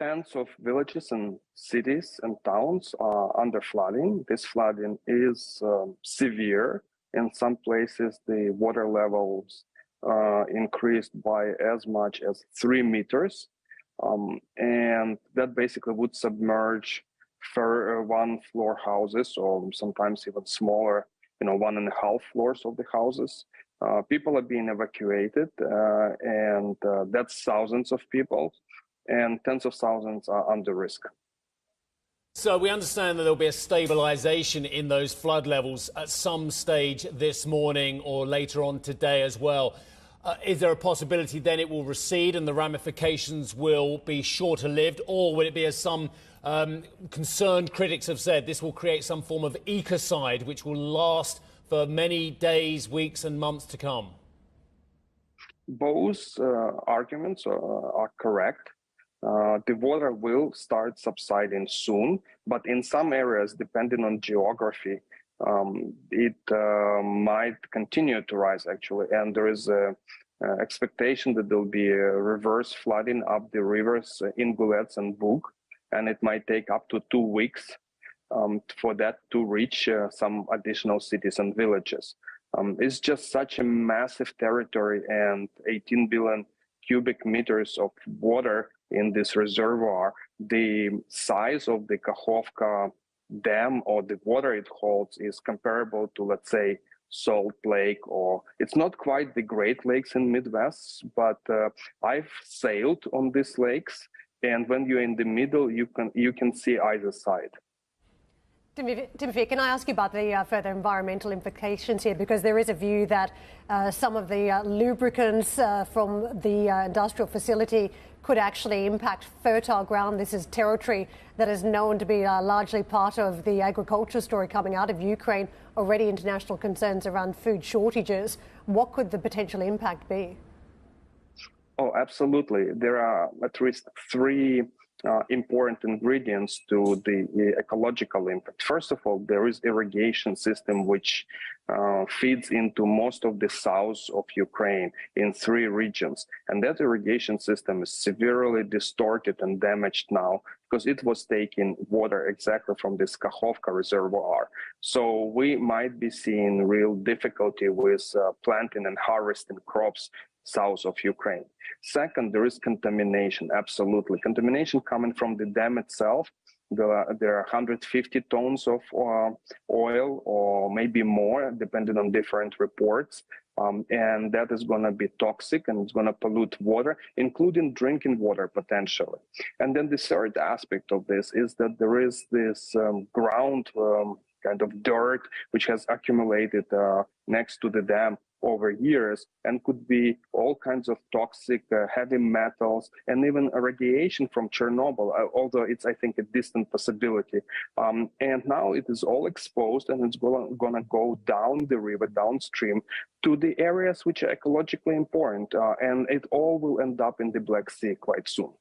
Tens of villages and cities and towns are under flooding. This flooding is severe. In some places, the water levels increased by as much as 3 meters. And that basically would submerge one-floor houses, or sometimes even smaller, 1.5 floors of the houses. People are being evacuated, and that's thousands of people, and tens of thousands are under risk. So we understand that there'll be a stabilization in those flood levels at some stage this morning or later on today as well. Is there a possibility then it will recede and the ramifications will be shorter-lived, or will it be, as some concerned critics have said, this will create some form of ecocide which will last for many days, weeks and months to come? Both arguments are correct. The water will start subsiding soon, but in some areas, depending on geography, it might continue to rise, actually. And there is an expectation that there will be a reverse flooding up the rivers in Ingulets and Bug, and it might take up to 2 weeks for that to reach some additional cities and villages. It's just such a massive territory, and 18 billion cubic meters of water in this reservoir. The size of the Kakhovka Dam, or the water it holds, is comparable to, let's say, Salt Lake, or it's not quite the Great Lakes in Midwest, but I've sailed on these lakes, and when you're in the middle, you can see either side. Tymofiy, can I ask you about the further environmental implications here? Because there is a view that some of the lubricants from the industrial facility could actually impact fertile ground. This is territory that is known to be largely part of the agriculture story coming out of Ukraine. Already international concerns around food shortages. What could the potential impact be? Oh, absolutely. There are at least 3 important ingredients to the ecological impact. First of all, there is irrigation system which feeds into most of the south of Ukraine in 3 regions. And that irrigation system is severely distorted and damaged now because it was taking water exactly from this Kakhovka reservoir. So we might be seeing real difficulty with planting and harvesting crops south of Ukraine. Second, there is contamination, absolutely. Contamination coming from the dam itself. There are 150 tons of oil, or maybe more, depending on different reports. And that is going to be toxic, and it's going to pollute water, including drinking water potentially. And then the third aspect of this is that there is this ground kind of dirt which has accumulated next to the dam over years, and could be all kinds of toxic heavy metals and even radiation from Chernobyl, although it's, I think, a distant possibility. And now it is all exposed, and it's going to go down the river, downstream, to the areas which are ecologically important, and it all will end up in the Black Sea quite soon.